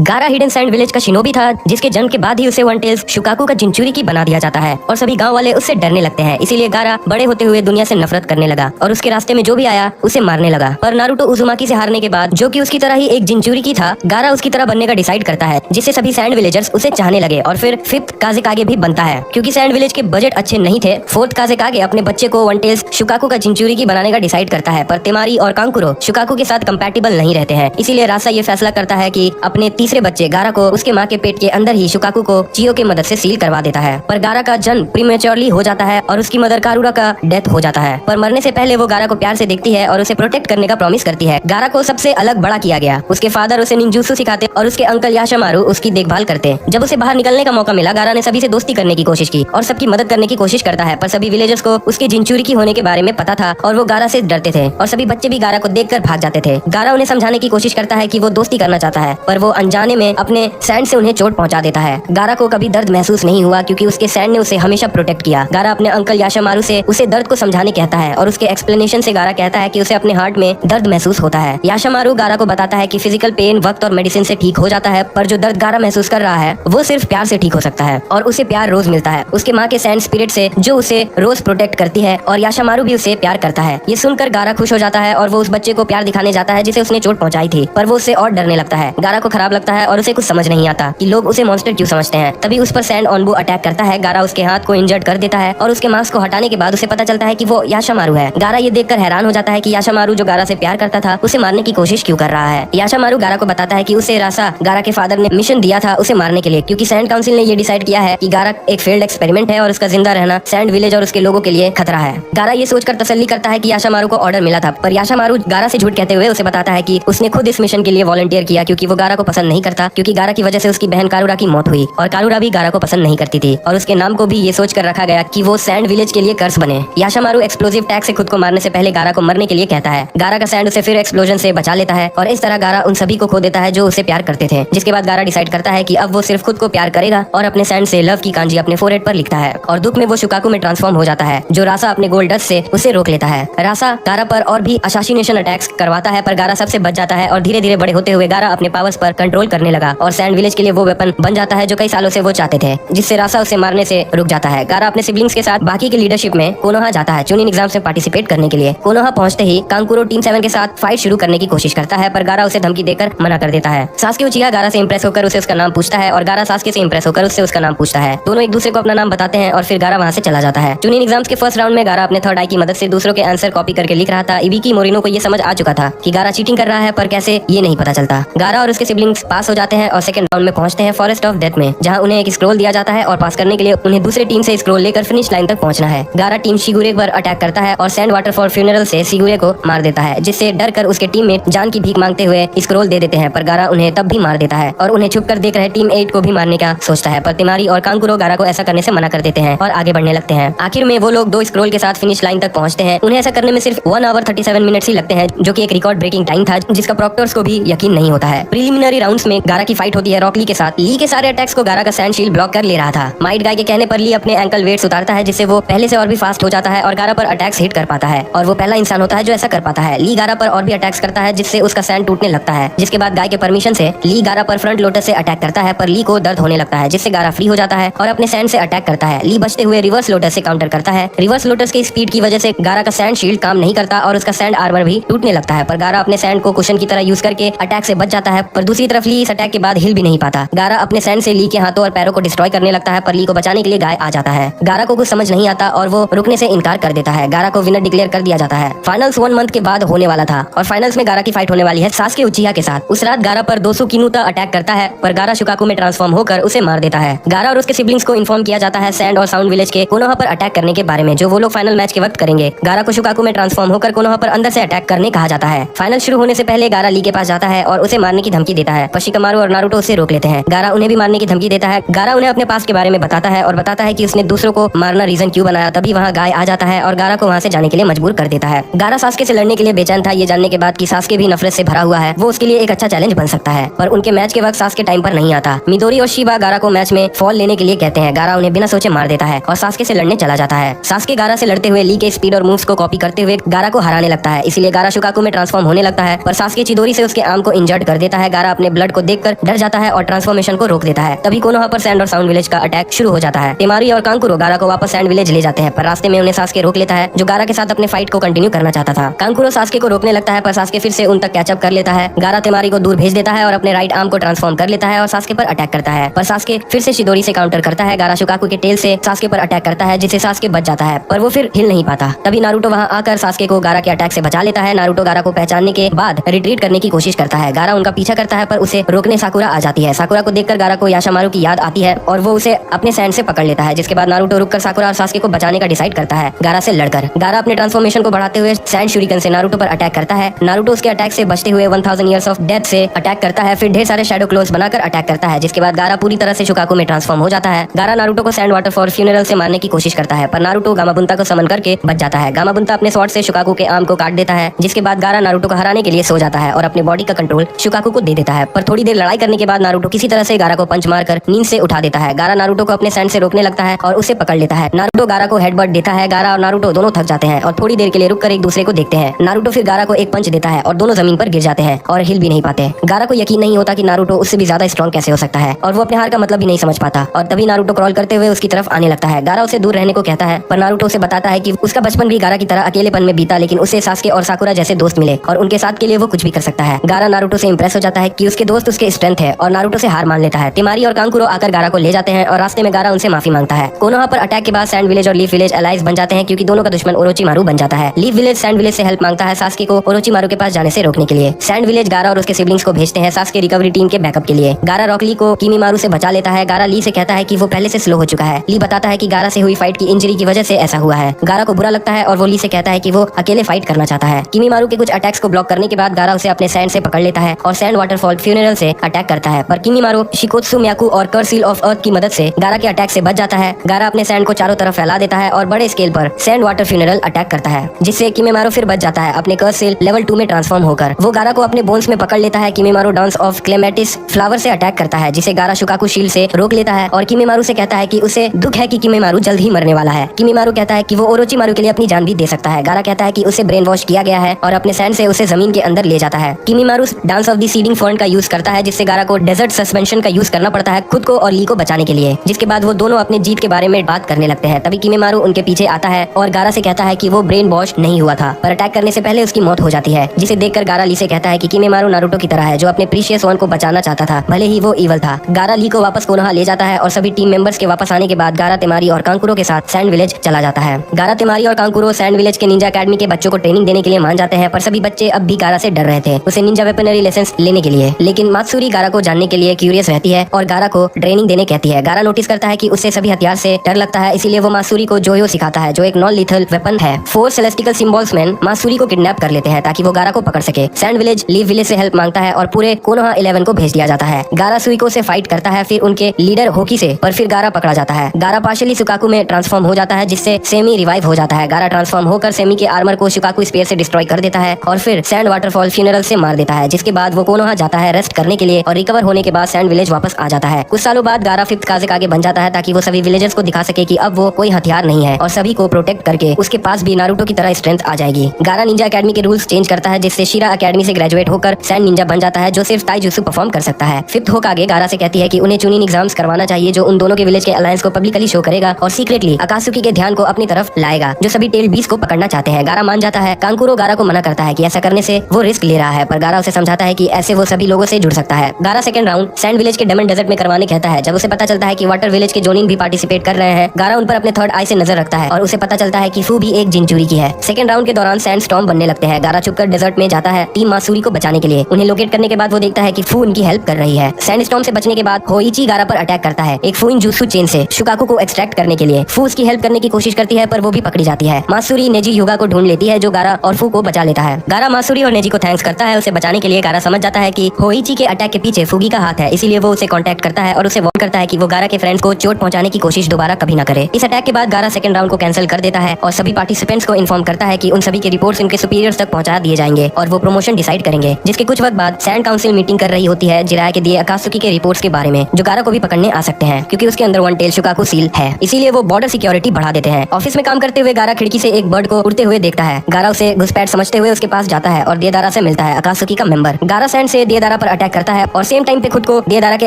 गारा hidden sand village का shinobi था, जिसके जन्म के बाद ही उसे वन टेल्स शुकाकू का जिंचुरिकी बना दिया जाता है और सभी गांव वाले उससे डरने लगते हैं। इसीलिए गारा बड़े होते हुए दुनिया से नफरत करने लगा और उसके रास्ते में जो भी आया उसे मारने लगा। पर नारुतो उजुमाकी से हारने के बाद, जो कि उसकी तरह ही एक जिंचुरिकी था, गारा उसकी तरह बनने का डिसाइड करता है, जिससे सभी सैंड विलेजर्स उसे चाहने लगे और फिर 5th काज़ेकागे भी बनता है। क्योंकि सैंड विलेज के बजट अच्छे नहीं थे, 4th काज़ेकागे अपने बच्चे को वन टेल्स शुकाकू का जिंचुरिकी बनाने का डिसाइड करता है। पर तेमारी और कांकुरो शुकाकू के साथ कंपैटिबल नहीं रहते हैं। इसीलिए रासा ये फैसला करता है कि अपने तीसरे बच्चे गारा को उसके माँ के पेट के अंदर ही शुकाकू को चियो की मदद से सील करवा देता है। पर गारा का जन्म प्रीमेच्योरली हो जाता है और उसकी मदर कारुरा का डेथ हो जाता है। पर मरने से पहले वो गारा को प्यार से देखती है और उसे प्रोटेक्ट करने का प्रॉमिस करती है। गारा को सबसे अलग बड़ा किया गया। उसके फादर उसे निंजुत्सु सिखाते और उसके अंकल याशामारू उसकी देखभाल करते। जब उसे बाहर निकलने का मौका मिला, गारा ने सभी से दोस्ती करने की कोशिश की और सबकी मदद करने की कोशिश करता है। पर सभी विलेजर्स को उसके जिंचुरिकी होने के बारे में पता था और वो गारा से डरते थे और सभी बच्चे भी गारा को देखकर भाग जाते थे। गारा उन्हें समझाने की कोशिश करता है कि वो दोस्ती करना चाहता है, पर वो अनजाने में अपने सैंड से उन्हें चोट पहुंचा देता है। गारा को कभी दर्द महसूस नहीं हुआ क्योंकि उसके सैंड ने उसे हमेशा प्रोटेक्ट किया। गारा अपने अंकल याशामारू से उसे दर्द को समझाने कहता है और उसके एक्सप्लेनेशन से गारा कहता है कि उसे अपने हार्ट में दर्द महसूस होता है। याशामारू गारा को बताता है कि फिजिकल पेन वक्त और मेडिसिन से ठीक हो जाता है, पर जो दर्द गारा महसूस कर रहा है वो सिर्फ प्यार से ठीक हो सकता है और उसे प्यार रोज मिलता है उसके माँ के सैंड स्पिरिट से, जो उसे रोज प्रोटेक्ट करती है और याशामारू भी उसे प्यार करता है। ये सुनकर गारा खुश हो जाता है और वो उस बच्चे को प्यार दिखाने जाता है जिसे उसने चोट पहुंचाई थी, पर वो उससे और डरने लगता है। गारा को खराब लगता है और उसे कुछ समझ नहीं आता कि लोग उसे मॉन्स्टर क्यों समझते हैं। तभी उस पर सैंड ऑनबू अटैक करता है। गारा उसके हाथ को इंजर्ड कर देता है और उसके मास्क को हटाने के बाद उसे पता चलता है कि वो याशामारू है। गारा ये देखकर हैरान हो जाता है कि याशामारू जो गारा से प्यार करता था उसे मारने की कोशिश क्यों कर रहा है। याशामारू गारा को बताता है कि उसे रासा गारा के फादर ने मिशन दिया था उसे मारने के लिए, क्योंकि सैंड काउंसिल ने ये डिसाइड किया है कि गारा एक फेल्ड एक्सपेरिमेंट है और उसका जिंदा रहना सैंड विलेज और उसके लोगों के लिए खतरा है। गारा ये सोचकर तसल्ली करता है कि याशामारू को ऑर्डर मिला था, पर याशामारू गारा से झूठ कहते हुए उसे बताता है कि उसने खुद इस मिशन के लिए वॉलंटियर किया, क्योंकि वो गारा को पसंद नहीं करता, क्योंकि गारा की वजह से उसकी बहन कारुरा की मौत हुई और कारुरा भी गारा को पसंद नहीं करती थी और उसके नाम को भी ये सोच कर रखा गया कि वो सैंड विलेज के लिए कर्स बने। याशामारू एक्सप्लोजिव टैग से खुद को मारने से पहले गारा को मरने के लिए कहता है। गारा का सैंड उसे फिर एक्सप्लोजन से बचा लेता है और इस तरह गारा उन सभी को खो देता है जो उसे प्यार करते थे। जिसके बाद गारा डिसाइड करता है कि अब वो सिर्फ खुद को प्यार करेगा और अपने सैंड से लव की कांजी अपने फोरहेड पर लिखता है और दुख में वो शुकाकू में ट्रांसफॉर्म हो जाता है, जो रासा अपने गोल्ड डस्ट से उसे रोक लेता है। रासा गारा पर और भी असासिनेशन अटैक्स करवाता है, पर गारा सबसे बच जाता है और धीरे धीरे बड़े होते हुए गारा अपने पावर्स पर कंट्रोल करने लगा और सैंड विलेज के लिए वो वेपन बन जाता है जो कई सालों से वो चाहते थे, जिससे रासा उसे मारने से रुक जाता है। गारा अपने सिबलिंग्स के साथ बाकी की लीडरशिप में कोनोहा जाता है चुनिन एग्जाम्स में पार्टिसिपेट करने के लिए। कोनोहा पहुंचते ही कांकुरो टीम 7 के साथ फाइट शुरू करने की कोशिश करता है, पर गारा उसे धमकी देकर मना कर देता है। सास्के उचिहा गारा से इंप्रेस होकर उसे उसका नाम पूछता है और गारा सास्के से इंप्रेस होकर उससे उसका नाम पूछता है। दोनों एक दूसरे को अपना नाम बताते हैं और फिर गारा वहाँ से चला जाता है। चुनिन एग्जाम्स के फर्स्ट राउंड में गारा अपने थर्ड आई की मदद से दूसरों के आंसर कॉपी करके लिख रहा था। इबिकी मोरिनो को ये समझ आ चुका था कि गारा चीटिंग कर रहा है, पर कैसे ये नहीं पता चलता। गारा और उसके सिबलिंग्स पास हो जाते हैं और सेकंड राउंड में पहुंचते हैं फॉरेस्ट ऑफ डेथ में, जहां उन्हें एक स्क्रोल दिया जाता है और पास करने के लिए उन्हें दूसरी टीम से स्क्रोल लेकर फिनिश लाइन तक पहुंचना है। गारा टीम शिगुरे पर अटैक करता है और सैंड वाटर फॉर फ्यूनरल से शिगुरे को मार देता है, जिससे डर कर उसके टीममेट जान की भीख मांगते हुए स्क्रोल दे देते हैं, पर गारा उन्हें तब भी मार देता है और उन्हें छुपकर देख रहे टीम 8 को भी मारने का सोचता है, पर तिमारी और कांकुरो गारा को ऐसा करने से मना कर देते हैं और आगे बढ़ने लगते हैं। आखिर में वो लोग 2 स्क्रोल के साथ फिनिश लाइन तक पहुंचते हैं। उन्हें ऐसा करने में सिर्फ 1 आवर 37 मिनट्स ही लगते हैं, जो कि एक रिकॉर्ड ब्रेकिंग टाइम था, जिसका प्रॉक्टर्स को भी यकीन नहीं होता है। प्रीलिमिनरी राउंड्स में गारा की फाइट होती है रॉक ली के साथ। ली के सारे अटैक्स को गारा का सैंड शील्ड ब्लॉक कर ले रहा था। माइट गाय के कहने पर ली अपने एंकल वेट्स उतारता है, जिससे वो पहले से और भी फास्ट हो जाता है और गारा पर अटैक्स हिट कर पाता है और वो पहला इंसान होता है जो ऐसा कर पाता है। ली गारा पर और भी अटैक्स करता है, जिससे उसका सैंड टूटने लगता है। जिसके बाद गाय के परमिशन से ली गारा पर फ्रंट लोटस से अटैक करता है, पर ली को दर्द होने लगता है, जिससे गारा फ्री हो जाता है और अपने सैंड से अटैक करता है। ली बचते हुए रिवर्स लोटस से काउंटर करता है। रिवर्स लोटस की स्पीड की वजह से गारा का सैंड शील्ड काम नहीं करता और उसका सैंड आर्मर भी टूटने लगता है, पर गारा अपने सैंड को कुशन की तरह यूज करके अटैक से बच जाता है। पर दूसरी तरफ ली इस अटैक के बाद हिल भी नहीं पाता। गारा अपने सैंड से ली के हाथों और पैरों को डिस्ट्रॉय करने लगता है, पर ली को बचाने के लिए गाय आ जाता है। गारा को कुछ समझ नहीं आता और वो रुकने से इनकार कर देता है। गारा को विनर डिक्लेयर कर दिया जाता है। फाइनल्स 1 मंथ के बाद होने वाला था और फाइनल्स में गारा की फाइट होने वाली है सास्के उचिहा के साथ। उस रात गारा पर दोसु किनुता अटैक करता है, पर गारा शुकाकू में ट्रांसफॉर्म होकर उसे मार देता है। गारा और उसके सिबलिंग्स को इन्फॉर्म किया जाता है सैंड और साउंड विलेज के कोनोहा पर अटैक करने के बारे में, जो वो लोग फाइनल मैच के वक्त करेंगे। गारा को शुकाकू में ट्रांसफॉर्म होकर कोनोहा पर अंदर से अटैक करने कहा जाता है। फाइनल शुरू होने से पहले गारा ली के पास जाता है और उसे मारने की धमकी देता है, पर शिकामारू और नारुतो उसे रोक लेते हैं। गारा उन्हें भी मारने की धमकी देता है। गारा उन्हें अपने पास के बारे में बताता है और बताता है कि उसने दूसरों को मारना रीजन क्यों बनाया। तभी वहाँ गाय आ जाता है और गारा को वहाँ से जाने के लिए मजबूर कर देता है। गारा सास्के से लड़ने के लिए बेचैन था, ये जानने के बाद कि सास्के भी नफरत से भरा हुआ है, वो उसके लिए एक अच्छा चैलेंज बन सकता है, पर उनके मैच के वक्त सास्के टाइम पर नहीं आता। मिदोरी और शिबा गारा को मैच में फॉल लेने के लिए कहते हैं। गारा उन्हें बिना सोचे मार देता है और सास्के से लड़ने चला जाता है। सास्के गारा से लड़ते हुए ली के स्पीड और मूव्स को कॉपी करते हुए गारा को हराने लगता है, इसलिए गारा शुकाकू में ट्रांसफॉर्म होने लगता है, पर सास्के चिदोरी से उसके आर्म को इंजर्ड कर देता है। गारा अपने ब्लड बर्ड को देखकर डर जाता है और ट्रांसफॉर्मेशन को रोक देता है। तभी कोनोहा पर सैंड और साउंड विलेज का अटैक शुरू हो जाता है। टेमारी और कांकुरो गारा को वापस सैंड विलेज ले जाते हैं, पर रास्ते में उन्हें सास्के रोक लेता है, जो गारा के साथ अपने फाइट को कंटिन्यू करना चाहता था। कांकुरो सास्के को रोकने लगता है, पर सास्के फिर से उन तक कैचअप कर लेता है। गारा टेमारी को दूर भेज देता है और अपने राइट आर्म को ट्रांसफॉर्म कर लेता है और सास्के पर अटैक करता है, पर सास्के फिर से शिदोरी से काउंटर करता है। गारा शुकाकू के टेल से सास्के पर अटैक करता है, जिससे सास्के बच जाता है, पर वो फिर हिल नहीं पाता। तभी नारुतो वहाँ आकर सास्के को गारा के अटैक से बचा लेता है। नारुतो गारा को पहचानने के बाद रिट्रीट करने की कोशिश करता है। गारा उनका पीछा करता है, पर उसे रोकने साकुरा आ जाती है। साकुरा को देखकर गारा को याशामारू की याद आती है और वो उसे अपने सैंड से पकड़ लेता है, जिसके बाद नारुतो रुककर साकुरा और सास्के को बचाने का डिसाइड करता है गारा से लड़कर। गारा अपने ट्रांसफॉर्मेशन को बढ़ाते हुए सैंड शूरिकन से नारुतो पर अटैक करता है। नारुतो उसके अटैक से बचते हुए 1000 इयर्स ऑफ डेथ से अटैक करता है, फिर ढेर सारे शैडो क्लोज बनाकर अटैक करता है, जिसके बाद गारा पूरी तरह से शुकाकू में ट्रांसफॉर्म हो जाता है। गारा नारुतो को सैंड वाटरफॉल फ्यूनरल से मारने की कोशिश करता है, पर नारुतो गामाबुंता को समन करके बच जाता है। गामाबुंता अपने स्वॉर्ड से शुकाकू के आर्म को काट देता है, जिसके बाद गारा नारुतो को हराने के लिए सो जाता है और अपने बॉडी का कंट्रोल शुकाकू को दे देता है। पर थोड़ी देर लड़ाई करने के बाद नारुतो किसी तरह से गारा को पंच मारकर नींद से उठा देता है। गारा नारुतो को अपने सैंड से रोकने लगता है और उसे पकड़ लेता है। नारुतो गारा को हेडबट देता है। गारा और नारुतो दोनों थक जाते हैं और थोड़ी देर के लिए रुककर एक दूसरे को देखते हैं। नारुतो फिर गारा को एक पंच देता है और दोनों जमीन पर गिर जाते हैं और हिल भी नहीं पाते। गारा को यकीन नहीं होता कि नारुतो उससे भी ज्यादा स्ट्रॉन्ग कैसे हो सकता है और वो अपने हार का मतलब भी नहीं समझ पाता। और तभी नारुतो क्रॉल करते हुए उसकी तरफ आने लगता है। गारा उसे दूर रहने को कहता है, पर नारुतो उसे बताता है कि उसका बचपन भी गारा की तरह अकेलेपन में बीता, लेकिन उसे सास्के और साकुरा जैसे दोस्त मिले और उनके साथ के लिए वो कुछ भी कर सकता है। गारा नारुतो से इंप्रेस हो जाता है कि उसके दोस्त उसके स्ट्रेंथ है और नारुतो से हार मान लेता है। टेमारी और कांकुरो आकर गारा को ले जाते हैं और रास्ते में गारा उनसे माफी मांगता है। कोनोहा पर अटैक के बाद सैंड विलेज और लीफ विलेज अलाइज बन जाते हैं, क्योंकि दोनों का दुश्मन ओरोचिमारू बन जाता है। लीफ विलेज सैंड विलेज से हेल्प मांगता है सास्के को ओरोचिमारू के पास जाने से रोकने के लिए। सैंड विलेज गारा और उसके सिबलिंग्स को भेजते हैं सास्के रिकवरी टीम के बैकअप के लिए। गारा रॉक ली को किमीमारू से बचा लेता है। गारा ली से कहता है कि वो पहले से स्लो हो चुका है। ली बताता है कि गारा से हुई फाइट की इंजरी की वजह से ऐसा हुआ है। गारा को बुरा लगता है और वो ली से कहता है कि वो अकेले फाइट करना चाहता है। किमीमारू के कुछ अटैक्स को ब्लॉक करने के बाद गारा उसे अपने सैंड से पकड़ लेता है और सैंड वाटरफॉल फ्यूनरल से अटैक करता है, पर किमीमारू शिकोत्सु म्याकू और कर्सील ऑफ अर्थ की मदद से गारा के अटैक से बच जाता है। गारा अपने सैंड को चारों तरफ फैला देता है और बड़े स्केल पर सैंड वाटर फ्यूनरल अटैक करता है, जिससे किमीमारू फिर बच जाता है अपने कर्सील लेवल 2 में ट्रांसफॉर्म होकर। वो गारा को अपने बोन्स में पकड़ लेता है। Kimimaro dance of clematis flower से अटैक करता है, जिसे गारा शुकाकू शील्ड से रोक लेता है और किमीमारू से कहता है कि उसे दुख है कि किमीमारू जल्द ही मरने वाला है। किमीमारू कहता है कि वो ओरोचिमारू के लिए अपनी जान भी दे सकता है। गारा कहता है कि उसे ब्रेन वॉश किया गया है और अपने सैंड से उसे जमीन के अंदर ले जाता है। Kimimaro dance of the seedling fern का यूज करता है, जिससे गारा को डेजर्ट सस्पेंशन का यूज करना पड़ता है खुद को और ली को बचाने के लिए, जिसके बाद वो दोनों अपने जीत के बारे में बात करने लगते हैं। तभी किमीमारू उनके पीछे आता है और गारा से कहता है कि वो ब्रेन वॉश नहीं हुआ था, पर अटैक करने से पहले उसकी मौत हो जाती है, जिसे देखकर गारा ली से कहता है कि किमीमारू नारुतो की तरह है, जो अपने प्रीशियस वन को बचाना चाहता था, भले ही वो इवल था। गारा ली को वापस कोनोहा ले जाता है और सभी टीम मेंबर्स के वापस आने के बाद गारा टेमारी और कांकुरो के साथ सैंड विलेज चला जाता है। गारा टेमारी और कांकुरो सैंड विलेज के निंजा अकेडमी के बच्चों को ट्रेनिंग देने के लिए मान जाते हैं, पर सभी बच्चे अब भी गारा से डर रहे थे उसे निंजा वेपनरी लेसन्स लेने के लिए। लेकिन मात्सुरी गारा को जानने के लिए क्यूरियस रहती है और गारा को ट्रेनिंग देने कहती है। गारा नोटिस करता है कि उससे सभी हथियार से डर लगता है, इसीलिए वो मात्सुरी को जोयो सिखाता है, जो एक नॉन लीथल वेपन है। 4 सेलेस्टिकल सिंबल्स मैन मात्सुरी को किडनैप कर लेते हैं ताकि वो गारा को पकड़ सके। सैंड विलेज लीफ विलेज से हेल्प मांगता है और पूरे कोनोहा 11 को भेज दिया जाता है। गारा सुइको से फाइट करता है, फिर उनके लीडर होकी से, पर फिर गारा पकड़ा जाता है। गारा पार्शियली शुकाकू में ट्रांसफॉर्म हो जाता है, जिससे सेमी रिवाइव हो जाता है। गारा ट्रांसफॉर्म होकर सेमी के आर्मर को शुकाकू स्पेयर से डिस्ट्रॉय कर देता है और फिर सैंड वाटरफॉल फ्यूनरल से मार देता है, जिसके बाद वो कोनोहा जाता है रेस्ट करने के लिए और रिकवर होने के बाद सैंड विलेज वापस आ जाता है। कुछ सालों बाद गारा 5th काज़े आगे बन जाता है ताकि वो सभी विलेजर्स को दिखा सके कि अब वो कोई हथियार नहीं है और सभी को प्रोटेक्ट करके उसके पास भी नारुतो की तरह स्ट्रेंथ आ जाएगी। गारा निंजा अकेडमी के रूल्स चेंज करता है, जिससे शिरा अकेडमी से ग्रेजुएट होकर सैंड निंजा बन जाता है, जो सिर्फ ताइजुत्सु परफॉर्म कर सकता है। 5th होकागे गारा से कहती है कि उन्हें चुनिंग एग्जाम्स करवाना चाहिए, जो उन दोनों के विलेज के अलायंस को पब्लिकली शो करेगा और सीक्रेटली अकात्सुकी के ध्यान को अपनी तरफ लाएगा, जो सभी टेल बीस्ट को पकड़ना चाहते हैं। गारा मान जाता है। कांकुरो गारा को मना करता है कि ऐसा करने से वो रिस्क ले रहा है, पर गारा उसे समझाता है कि ऐसे वो सभी लोगों से जुड़ सकता है। गारा सेकंड राउंड सैंड विलेज के डेमन डेजर्ट में करवाने कहता है। जब उसे पता चलता है कि वाटर विलेज के जोनिन भी पार्टिसिपेट कर रहे हैं, गारा उन पर अपने थर्ड आई से नजर रखता है और उसे पता चलता है कि फू भी एक जिंचुरी की है। सेकंड राउंड के दौरान सैंड स्टॉर्म बनने लगते हैं। गारा छुपकर डेजर्ट में जाता है टीम मात्सुरी को बचाने के लिए। उन्हें लोकेट करने के बाद वो देखता है कि फू उनकी हेल्प कर रही है। सैंड स्टॉर्म से बचने के बाद होइची गारा पर अटैक करता है एक फूइन जुत्सु चेन से शुकाकू को एक्सट्रैक्ट करने के लिए। फू उसकी हेल्प करने की कोशिश करती है, पर वो भी पकड़ी जाती है। मात्सुरी नेजी युगा को ढूंढ लेती है, जो गारा और फू को बचा लेता है। गारा मात्सुरी और नेजी को थैंक्स करता है उसे बचाने के लिए। गारा समझ जाता है कि होइची के अटैक के पीछे फूगी का हाथ है, इसीलिए वो उसे कांटेक्ट करता है और उसे वार्न करता है कि वो गारा के फ्रेंड्स को चोट पहुंचाने की कोशिश दोबारा कभी ना करे। इस अटैक के बाद गारा सेकंड राउंड को कैंसिल कर देता है और सभी पार्टिसिपेंट्स को इन्फॉर्म करता है कि उन सभी के रिपोर्ट्स उनके सुपीरियर्स तक पहुंचा दिए जाएंगे और वो प्रमोशन डिसाइड करेंगे। जिसके कुछ वक्त बाद सैंड काउंसिल मीटिंग कर रही होती है जिराया के दिए अकात्सुकी के रिपोर्ट्स के बारे में, जो गारा को भी पकड़ने आ सकते हैं क्योंकि उसके अंदर वन टेल शुकाकू सील है, इसीलिए वो बॉर्डर सिक्योरिटी बढ़ा देते हैं। ऑफिस में काम करते हुए गारा खिड़की से एक बर्ड को उड़ते हुए देखता है। गारा उसे घुसपैठ समझते हुए उसके पास जाता है और देदारा से मिलता है, अकात्सुकी का मेंबर। गारा सैंड से देदारा पर अटैक करता है और सेम टाइम पे खुद को देदारा के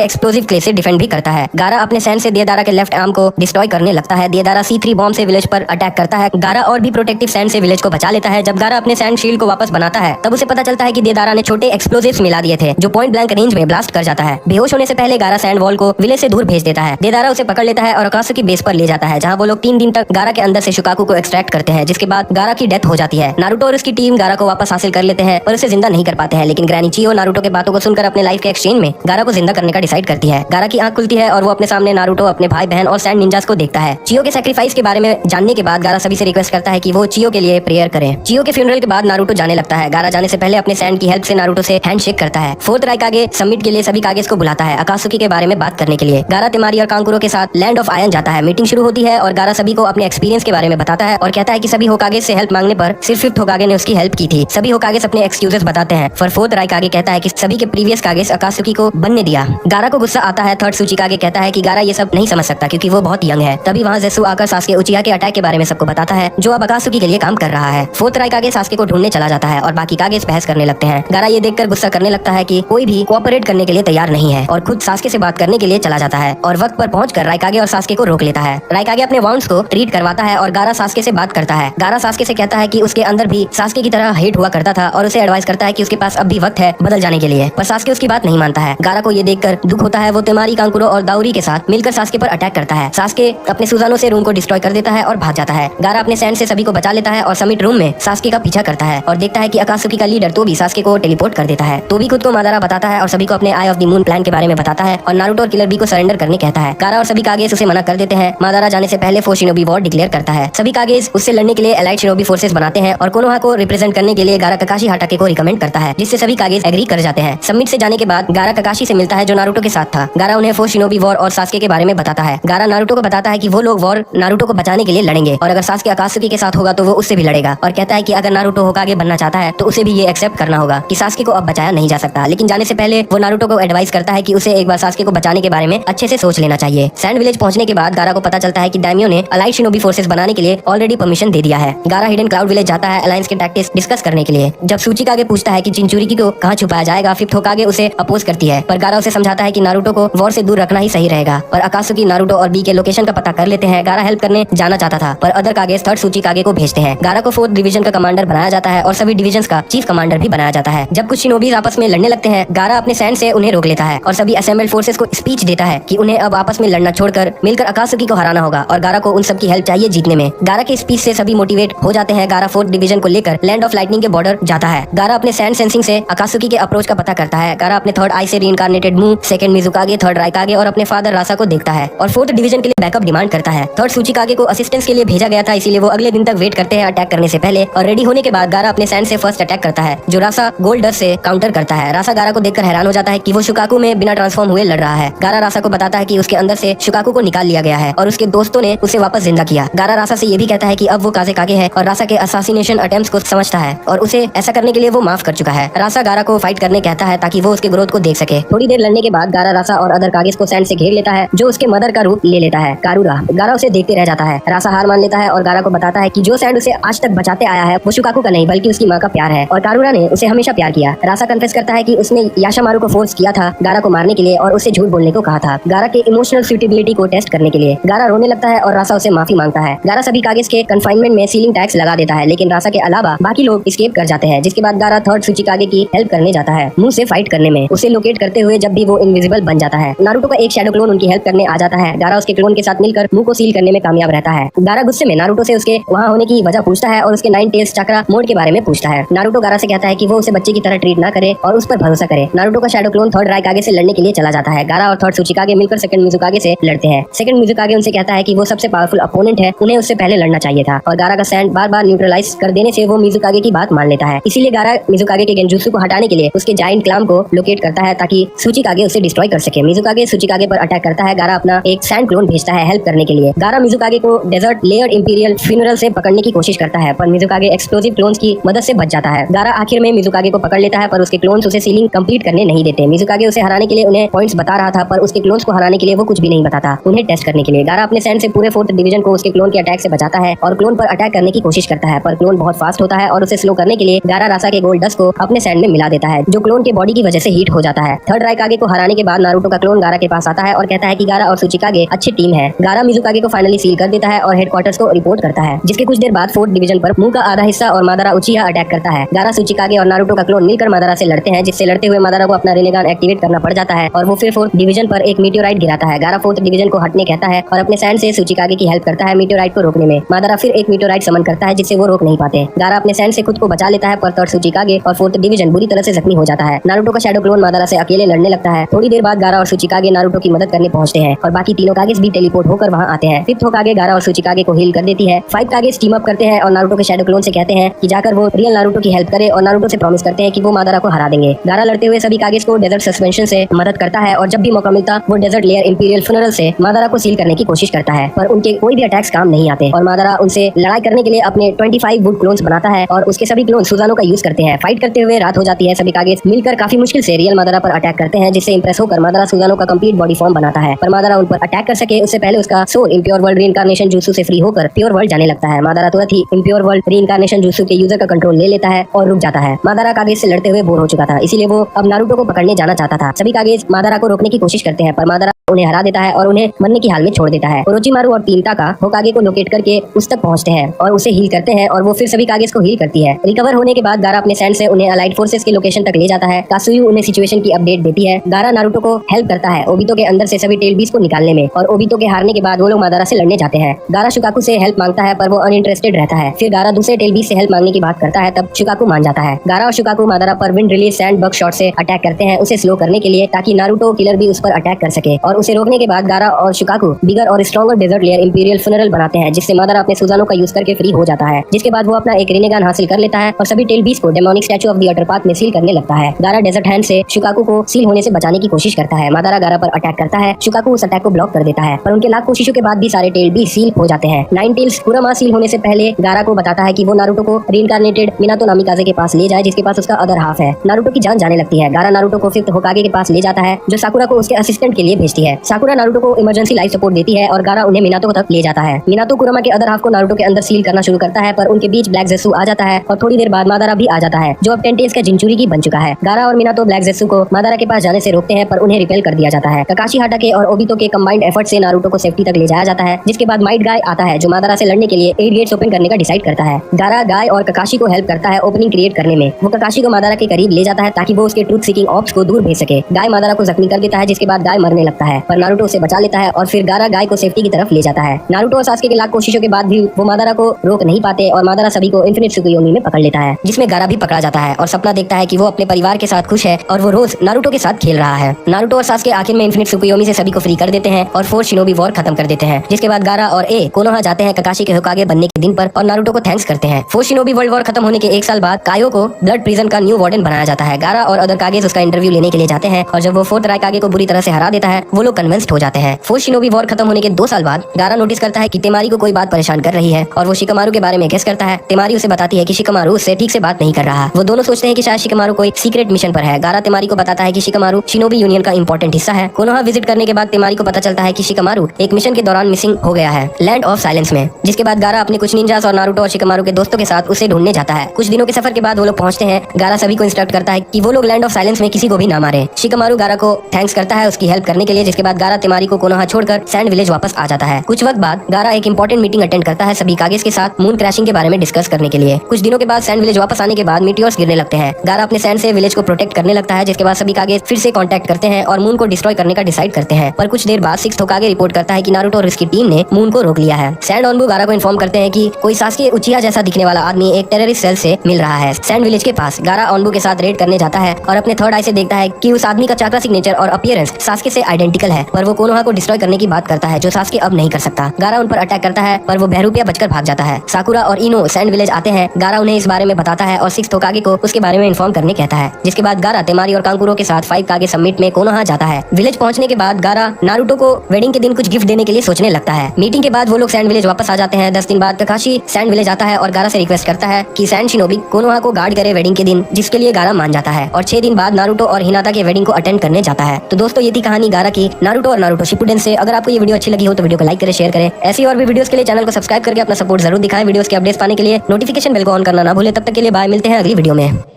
एक्सप्लोसिव क्ले से डिफेंड भी करता है। गारा अपने सैंड से देदारा के लेफ्ट आर्म को डिस्ट्रॉय करने लगता है। देदारा C3 बॉम्ब से विलेज पर अटैक करता है। गारा और भी प्रोटेक्टिव सैंड से विलेज को बचा लेता है। जब गारा अपने सैंड शील्ड को वापस बनाता है तब उसे पता चलता है कि देदारा ने छोटे एक्सप्लोसिव्स मिला दिए थे जो पॉइंट ब्लैंक रेंज में ब्लास्ट कर जाता है। बेहोश होने से पहले गारा सैंड वॉल को विलेज से दूर भेज देता है। देदारा उसे पकड़ लेता है और अकासुकी बेस पर ले जाता है जहाँ वो लोग 3 दिन तक गारा के अंदर से शुकाकू को एक्सट्रैक्ट करते हैं, जिसके बाद गारा की डेथ हो जाती है। नारुतो और उसकी टीम गारा को वापस हासिल कर लेते हैं पर उसे जिंदा नहीं कर पाते हैं, लेकिन ग्रैनी चियो नारुतो के बातों को सुनकर अपने लाइफ के एक्सचेंज में गारा को जिंदा करने का डिसाइड करती है। गारा की आंख खुलती है और वो अपने सामने नारुतो, अपने भाई बहन और सैंड निंजास को देखता है। चियो के सैक्रिफाइस के बारे में जानने के बाद गारा सभी से रिक्वेस्ट करता है कि वो चियो के लिए प्रेयर करें। चियो के फ्यूनरल के बाद नारुतो जाने लगता है। गारा जाने से पहले अपने सैंड की हेल्प से नारुतो से हैंडशेक करता है। फोर्थ राइकागे समिट के लिए सभी कागेस को बुलाता है अकासुकी के बारे में बात करने के लिए। गारा तेमारी और कांकुरो के साथ लैंड ऑफ आयन जाता है। मीटिंग शुरू होती है और गारा सभी को अपने एक्सपीरियंस के बारे में बताता है और कहता है कि सभी होकागे से हेल्प मांगने पर सिर्फ फिफ्थ होकागे ने उसकी हेल्प की थी। सभी होकागे अपने एक्सक्यूजेस बताते हैं पर फोर्थ राइकागे कहता है कि सभी के प्रीवियस कागेस अकासुकी को बनने दिया। गारा को गुस्सा आता है। थर्ड सूचिकागे कहता है कि गारा ये सब नहीं समझ सकता क्योंकि वो बहुत यंग है। तभी वहाँ जेसु आकर सास्के उचिहा के अटैक के बारे में सबको बताता है जो अब अकासुकी के लिए काम कर रहा है। फोर्थ राइकागे सास्के को ढूंढने चला जाता है और बाकी कागेस बहस करने लगते हैं। गारा ये देखकर गुस्सा करने लगता है कि कोई भी कोऑपरेट करने के लिए तैयार नहीं है और खुद सास्के से बात करने के लिए चला जाता है और वक्त पर पहुंचकर राइकागे और सास्के को रोक लेता है। राइकागे अपने वाउंड्स को ट्रीट करवाता है और गारा सास्के से बात करता है। गारा सास्के से कहता है कि उसके अंदर भी सास्के की तरह हेट हुआ करता था और उसे एडवाइस करता है कि उसके पास अब भी वक्त है बदल जाने के लिए, पर सास्के उसकी बात नहीं मानता है। गारा को ये देखकर दुख होता है। वो तेमारी, कांकुरो और दाउरी के साथ मिलकर सास्के पर अटैक करता है। सास्के अपने सुजानो से रूम को डिस्ट्रॉय कर देता है और भाग जाता है। गारा अपने सैंड से सभी को बचा लेता है और समिट रूम में सास्के का पीछा करता है और देखता है कि अकासुकी का लीडर तोबी सास्के को टेलीपोर्ट कर देता है। तोबी खुद को मादारा बताता है और सभी को अपने आई ऑफ द मून प्लान के बारे में बताता है और नारुतो और किलर बी को सरेंडर करने कहता है। गारा और सभी कागेस उसे मना कर देते हैं। मादारा जाने से पहले 4 शिनोबी वॉर डिक्लेयर करता है। सभी कागेस उससे लड़ने के लिए एलाइड शिनोबी फोर्सेस बनाते हैं और कोनोहा को रिप्रेजेंट करने के लिए गारा ककाशी हाटाके को रिकमेंड करता है, जिससे सभी कागेस एग्री कर जाते हैं। समिट से जाने के बाद गारा ककाशी से मिलता है जो नारुतो के साथ था। गारा उन्हें 4 शिनोबी वॉर और सास्के के बारे में बताता है। गारा नारुतो को बताता है कि वो लोग वॉर नारुतो को बचाने के लिए लड़ेंगे और अगर सास्के अकासुकी के साथ होगा तो वो उससे भी लड़ेगा और कहता है कि अगर नारुतो होकागे बनना चाहता है तो उसे भी ये एक्सेप्ट करना होगा कि सास्के को अब बचाया नहीं जा सकता। लेकिन जाने से पहले वो नारुतो को एडवाइस करता है कि उसे एक बार सास्के को बचाने के बारे में अच्छे से सोच लेना चाहिए। सैंड विलेज पहुंचने के बाद गारा को पता चलता है कि दाइमियो ने अलाइड शिनोबी फोर्सेस बनाने के लिए ऑलरेडी परमिशन दे दिया है। गारा हिडन क्लाउड विलेज जाता है अलायंस के टैक्टिक्स डिस्कस करने के लिए। जब सूचिकागे पूछता है कि चिंचुरिकी को कहाँ छुपाया जाएगा, फिफ्थ होकागे उसे अपोज करती है, पर गारा उसे समझाता है कि नारुतो को वॉर से दूर रखना ही सही रहेगा। पर अकासुकी नारुतो और बी के लोकेशन का पता कर लेते हैं। गारा हेल्प करने जाना चाहता था पर अदर कागेस थर्ड सूचिकागे को भेजते हैं। गारा को 4th डिवीजन का कमांडर बनाया जाता है और सभी डिविजन्स का चीफ कमांडर भी बनाया जाता है। जब कुछ शिनोबीज आपस में लड़ने लगते हैं, गारा अपने सैंड से उन्हें रोक लेता है और सभी असेंबल्ड फोर्सेस को स्पीच देता है कि उन्हें अब आपस में लड़ना छोड़कर मिलकर अकासुकी को हराना होगा और गारा को उन सब की हेल्प चाहिए जीतने में। गारा के स्पीच से सभी मोटिवेट हो जाते हैं। गारा 4th डिवीजन को लेकर लैंड ऑफ लाइटनिंग के बॉर्डर जाता है। गारा अपने सैंड सेंसिंग से अकासुकी के अप्रोच का पता करता है। गारा अपने 3rd आई से रीइंकार्नेटेड मू, 2nd मिजुकागे, 3rd राइकागे और अपने फादर रासा को देखता है और 4th डिवीजन के लिए बैकअप डिमांड करता है। 3rd सूचिकागे को असिस्टेंस के लिए भेजा गया था, इसीलिए वो अगले दिन तक वेट करते हैं अटैक करने से पहले और रेडी होने के बाद गारा अपने सैंड से फर्स्ट अटैक करता है जो रासा गोल्ड डस्ट से काउंटर करता है। रासा गारा को देखकर हैरान हो जाता है कि वो शुकाकू में बिना ट्रांसफॉर्म हुए लड़ रहा है। गारा रासा को बताता है कि उसके अंदर से शुकाकू को निकाल लिया गया है और उसके दोस्तों ने उसे वापस जिंदा किया। गारा रासा से ये भी कहता है कि अब वो काज़ेकागे है और रासा के असासिनेशन अटेम्प्ट्स को समझता है और उसे ऐसा करने के लिए वो माफ कर चुका है। रासा गारा को फाइट करने कहता है ताकि वो उसके ग्रोथ को देख सके। थोड़ी देर लड़ने के बाद गारा रासा और अदर कागेस को सैंड से घेर लेता है जो उसके मदर का रूप ले लेता है, कारुरा। गारा उसे देखते रह जाता है। रासा हार मान लेता है और गारा को बताता है कि जो सैंड उसे आज तक बचाते आया है वो शुकाकू का नहीं बल्कि उसकी माँ का प्यार है और कारुरा ने उसे हमेशा प्यार किया। रासा कन्फेस करता है कि उसने याशामारू को फोर्स किया था गारा को मारने के लिए और उसे झूठ बोलने को कहा था गारा के इमोशनल सुटेबिलिटी को टेस्ट करने के लिए। गारा रोने लगता है और रासा उसे माफी मांगता है। गारा सभी कागेस के कन्फाइनमेंट में सीलिंग टैक्स लगा देता है लेकिन रासा के अलावा बाकी लोग एस्केप कर जाते हैं, जिसके बाद गारा 3rd सूचिकागे की हेल्प करने जाता है मुंह से फाइट करने में, उसे लोकेट करते हुए जब भी वो इनविजिबल बन जाता है। नारुतो का एक शैडो क्लोन उनकी हेल्प करने आ जाता है। गारा उसके क्लोन के साथ मिलकर मुंह को सील करने में कामयाब रहता है। गारा गुस्से में नारुतो से उसके वहाँ होने की वजह पूछता है और उसके 9 टेल्स चक्रा मोड के बारे में पूछता है। नारुतो गारा से कहता है कि वो उसे बच्चे की तरह ट्रीट ना करे और उस पर भरोसा करे। नारुतो का शैडो क्लोन 3rd राइकागे से लड़ने के लिए चला जाता है। गारा और 3rd सूचिकागे मिलकर 2nd मिजुकागे से लड़ते हैं। 2nd मिजुकागे उनसे कहता है कि वो सबसे पावरफुल अपोनेंट है, उन्हें उससे पहले लड़ना चाहिए था और गारा का सैंड बार बार न्यूट्रलाइज कर देने से वो मिजुकागे की बात मान लेता है। इसीलिए गारा मिजुकागे के गेंजुत्सु को हटाने के लिए उसके जायंट क्लाम को लोकेट करता है ताकि सूचिकागे उसे डिस्ट्रॉय कर सके। मिजुकागे सूचिकागे पर अटैक करता है। गारा अपना एक सैंड क्लोन भेजता है हेल्प करने के लिए। गारा मिजुकागे को डेजर्ट लेयर्ड इंपीरियल फ्यूनरल से पकड़ने की कोशिश करता है पर मिजुकागे एक्सप्लोसिव क्लोन्स की मदद से बच जाता है। गारा आखिर में मिजुकागे को पकड़ लेता है पर उसके क्लोन्स उसे सीलिंग कंप्लीट करने नहीं देते। मिजुकागे उसे हराने के लिए उन्हें पॉइंट्स बता रहा था पर उसके क्लोन्स को हराने के लिए वो कुछ भी नहीं बताता उन्हें टेस्ट करने के लिए। गारा अपने सैंड से पूरे 4th डिवीजन को उसके क्लोन के अटैक से बचाता है और क्लोन पर अटैक करने की कोशिश करता है पर क्लोन बहुत फास्ट होता है और उसे स्लो करने के लिए गारा रासा के गोल्ड डस्ट को अपने सैंड में मिला देता है जो क्लोन के बॉडी की वजह से हीट हो जाता है। थर्ड राइकागे को हराने के बाद नारुतो का क्लोन गारा के पास आता है और कहता है कि गारा और सुचिकागे अच्छी टीम है। गारा मिजुकागे को फाइनली सील कर देता है और हेडक्वार्टर्स को रिपोर्ट करता है, जिसके कुछ देर बाद फोर्थ डिवीजन पर मुंह का आधा हिस्सा और मादारा उचिहा अटैक करता है। गारा, सुचिकागे और नारुतो का क्लोन मिलकर मादारा से लड़ते हैं, जिससे लड़ते हुए मादारा को अपना रिनेगान एक्टिवेट करना पड़ जाता है और वो फिर फोर्थ डिवीजन पर एक मीटियोराइट गिराता है। गारा फोर्थ डिवीजन को हटने कहता है और अपने सैंड से सुचिकागे की हेल्प करता है मीटियोराइट को रोकने में। मादारा फिर एक मीटियोराइट समन करता है, जिससे वो रोक नहीं पाते। गारा अपने सैंड से खुद को बचा लेता है, पर थर्ड सुचिकागे और फोर्थ डिवीजन बुरी तरह से जख्मी हो जाता है। नारुतो का शैडो क्लोन मादारा से अकेले लड़ने लगता है। थोड़ी देर बाद गारा और सुचिकागे नारुतो की मदद करने पहुंचते हैं और बाकी तीनों कागेस भी टेलीपोर्ट होकर वहां आते हैं। फिफ्थ होकागे गारा और सुचिकागे को हील कर देती है। 5 कागेस टीम अप करते हैं और नारुतो के शैडो क्लोन से कहते हैं कि जाकर वो रियल नारुतो की हेल्प करे और नारुतो से प्रॉमिस करते हैं कि वो मादारा को हरा देंगे। गारा लड़ते हुए सभी कागेस को डेजर्ट सस्पेंशन से मदद करता है और जब भी मौका मिलता वो डेजर्ट लेयर इंपीरियल फ्यूनरल से मादारा को सील करने की कोशिश करता है, पर उनके कोई भी अटैक्स काम नहीं आते और मादारा उनसे लड़ाई करने के लिए अपने 25 वुड क्लोन्स बनाता है और उसके सभी क्लोन सुजानो का यूज करते हैं। फाइट करते हुए रात हो जाती है। सभी कागेस मिलकर काफी मुश्किल से रियल मादारा पर अटैक करते हैं, जिससे इंप्रेस होकर मादारा सुजानो का कंप्लीट बॉडी फॉर्म बनाता है, पर मादारा उन पर अटैक कर सके उससे पहले उसका soul impure world reincarnation jutsu से फ्री होकर प्योर वर्ल्ड जाने लगता है। मादारा तुरंत ही इम्प्योर वर्ल्ड रीइंकार्नेशन जुत्सु के यूजर का कंट्रोल ले लेता है और रुक जाता है। मादारा कागेस से लड़ते हुए बोर हो चुका था, इसीलिए वो अब नारुतो को पकड़ने जाना चाहता था। सभी कागेस मादारा को रोकने की कोशिश करते हैं, पर मादारा उन्हें हरा देता है और उन्हें मरने की हाल में छोड़ देता है। ओरोचिमारू और टीम टाका होकागे को लोकेट करके उस तक पहुंचते हैं और उसे हील करते हैं और वो फिर सभी कागेस को हील करती है। रिकवर होने के बाद गारा अपने सैंड से उन्हें अलाइड फोर्सेस के लोकेशन तक ले जाता है। कासुयु उन्हें सिचुएशन की अपडेट देती है। गारा नारुतो को हेल्प करता है ओबितो के अंदर से सभी टेल बीस को निकालने में और ओबितो के हारने के बाद वो लोग मादारा से लड़ने जाते हैं। गारा शुकाकू से हेल्प मांगता है, पर वो अनइंटरेस्टेड रहता है। फिर गारा दूसरे टेल बीस से हेल्प मांगने की बात करता है, तब शुकाकू मान जाता है। गारा और शुकाकू मादारा पर wind release sand bug shot से अटैक करते हैं, उसे स्लो करने के लिए, ताकि नारुतो किलर भी उस पर अटैक कर सके। और उसे रोकने के बाद गारा और शुकाकू बिगर और stronger desert layer imperial funeral बनाते हैं, जिससे मादारा अपने सुजानो का यूज करके फ्री हो जाता है। जिसके बाद वो अपना एक रिनेगान हासिल कर लेता है और सभी टेल बीस को demonic statue of the utter path में सील करने लगता है। गारा डेजर्ट हैंड से शुकाकू को सील होने से बचाने की कोशिश करता है। मादारा गारा पर अटैक करता है, शुकाकू उस अटैक को ब्लॉक कर देता है, पर उनके लाख कोशिशों के बाद भी सारे टेल बीस सील हो जाते हैं। 9 टेल्स कुरामा सील होने से पहले गारा को बताता है कि वो नारुतो को रीइंकार्नेटेड मिनातो नामिकाजे के पास ले जाए, जिसके पास उसका अदर हाफ है। नारुतो की जान जाने लगती है। गारा नारुतो को फिफ्थ होकागे के पास ले जाता है, जो साकुरा को उसके असिस्टेंट के लिए भेजती है। साकुरा नारुतो को इमरजेंसी लाइफ सपोर्ट देती है और गारा उन्हें मिनातो तक ले जाता है। मिनातो कुरामा के अदर हाफ को नारुतो के अंदर सील करना शुरू करता है, पर उनके बीच ब्लैक जेसु आ जाता है और थोड़ी देर बाद मादारा भी आ जाता है, जो अब 10 टेल्स का जिंचुरी की बन चुका है। गारा और मिनातो ब्लैक जेसु को मादारा के पास जाने से रोकते हैं, पर उन्हें रिपेल कर दिया जाता है। ककाशी हाटाके और ओबितो के कंबाइंड एफर्ट से नारुतो को सेफ्टी तक ले जाया जाता है, जिसके बाद माइट गाय आता है, जो मादारा से लड़ने के लिए 8 गेट्स ओपन करने का डिसाइड करता है। गारा गाय और ककाशी को हेल्प करता है ओपनिंग क्रिएट करने में। वो ककाशी को मादारा के करीब ले जाता है ताकि वो उसके ट्रूथ सीकिंग ऑप्स को दूर भेज सके। गाय मादारा को जख्मी कर देता है, जिसके बाद गाय मरने लगता है, पर नारुतो उसे बचा लेता है और फिर गारा गाय को सेफ्टी की तरफ ले जाता है। नारुतो और सास्के के लाख कोशिशों के बाद भी वो मादारा को रोक नहीं पाते और मादारा सभी को इन्फिनिट सुकुयोमी में पकड़ लेता है, जिसमें गारा भी पकड़ा जाता है और सपना देखता है कि वो अपने परिवार के साथ खुश है और वो रोज नारुतो के साथ खेल रहा है। नारुतो और सास्के आखिर में इन्फिनिट सुकुयोमी से सभी को फ्री कर देते हैं और 4 शिनोबी वॉर खत्म कर देते हैं। जिसके बाद गारा और ए कोनोहा जाते हैं ककाशी के होकागे बनने के दिन पर और नारुतो को थैंक्स करते हैं। 4 शिनोबी वर्ल्ड वॉर खत्म होने के 1 साल बाद कायो को ब्लड प्रिजन का न्यू वार्डन बनाया जाता है। गारा और अदर कागेस उसका इंटरव्यू लेने के लिए जाते हैं और जब वो 4th राइकागे को बुरी तरह से हरा देता है, वो लोग कन्विंस्ड हो जाते हैं। 4 शिनोबी वॉर खत्म होने के 2 साल बाद गारा नोटिस करता है कि तेमारी को कोई बात परेशान कर रही है और वो शिकमारू के बारे में गेस करता है। तेमारी उसे बताती है कि शिकमारू उससे ठीक से बात नहीं कर रहा। वो दोनों सोचते हैं कि शायद शिकमारू कोई सीक्रेट मिशन पर है। गारा तेमारी को बताता है कि शिकमारू शिनोबी यूनियन का इंपॉर्टेंट हिस्सा है। कोनोहा विजिट करने के बाद तेमारी को पता चलता है कि शिकमारू एक मिशन के दौरान मिसिंग हो गया है लैंड ऑफ साइलेंस में। जिसके बाद गारा अपने कुछ निंजास और नारुतो और शिकमारू के दोस्तों के साथ उसे ढूंढने जाता है। कुछ दिनों के सफर के बाद वो लोग पहुंचते हैं। गारा सभी को इंस्ट्रक्ट करता है कि वो लोग लैंड ऑफ साइलेंस में किसी को भी ना मारे। शिकमारू गारा को थैंक्स करता है उसकी हेल्प करने के लिए, जिसके बाद गारा तेमारी को कोनोहा छोड़कर सैंड विलेज वापस आ जाता है। कुछ वक्त बाद गारा एक इंपॉर्टेंट मीटिंग अटेंड करता है सभी कागेस के साथ मून क्रैशिंग के बारे में डिस्कस करने के लिए। कुछ दिनों के बाद सैंड विलेज वापस आने के बाद मीटियोर्स गिरने लगते हैं। गारा अपने सैंड से विलेज को प्रोटेक्ट करने लगता है, जिसके बाद सभी कागेस फिर से कांटेक्ट करते हैं और मून को डिस्ट्रॉय करने का डिसाइड करते हैं। पर कुछ देर बाद 6th होकागे रिपोर्ट करता है कि नारुतो और उसकी टीम ने मून को रोक लिया है। सैंड ओनबू गारा को इन्फॉर्म करते हैं कि कोई सास्के उचिहा जैसा दिखने वाला आदमी एक टेररिस्ट सेल से मिल रहा है सैंड विलेज के पास। गारा ओनबू के साथ रेड करने जाता है और अपने थर्ड आई से देखता है कि उस आदमी का चाक्रा सिग्नेचर और अपीयरेंस सास्के से आइडेंटिकल है, पर वो कोनोहा को डिस्ट्रॉय करने की बात करता है, जो सास्के अब नहीं कर सकता। गारा उन पर अटैक करता है, पर वो बहरूपिया बचकर भाग जाता है। साकुरा और इनो सैंड विलेज आते हैं। गारा उन्हें इस बारे में बताता है और 6th होकागे को उसके बारे में इन्फॉर्म करने कहता है। जिसके बाद गारा तेमारी और कांकुरो के साथ 5 कागे समिट में कोनोहा जाता है। विलेज पहुंचने के बाद गारा नारुतो को वेडिंग के दिन कुछ गिफ्ट देने के लिए सोचने लगता है। मीटिंग के बाद वो लोग सैंड विलेज वापस आ जाते हैं। 10 दिन बाद ककाशी सैंड विलेज आता है और गारा से रिक्वेस्ट करता है कि सैंड शिनोबी कोनोहा को गार्ड करे वेडिंग के दिन, जिसके लिए गारा मान जाता है और 6 दिन बाद नारुतो और हिनाता के वेडिंग को अटेंड करने जाता है। तो दोस्तों ये थी कहानी गारा की नारुतो और नारुतो शिपुडेन से। अगर आपको ये वीडियो अच्छी लगी हो तो वीडियो को लाइक करें, शेयर करें। ऐसी और भी वीडियोस के लिए चैनल को सब्सक्राइब करके अपना सपोर्ट जरूर दिखाएं। वीडियोस के अपडेट्स पाने के लिए नोटिफिकेशन बेल को ऑन करना ना भूलें। तब तक के लिए बाय, मिलते हैं अगली वीडियो में।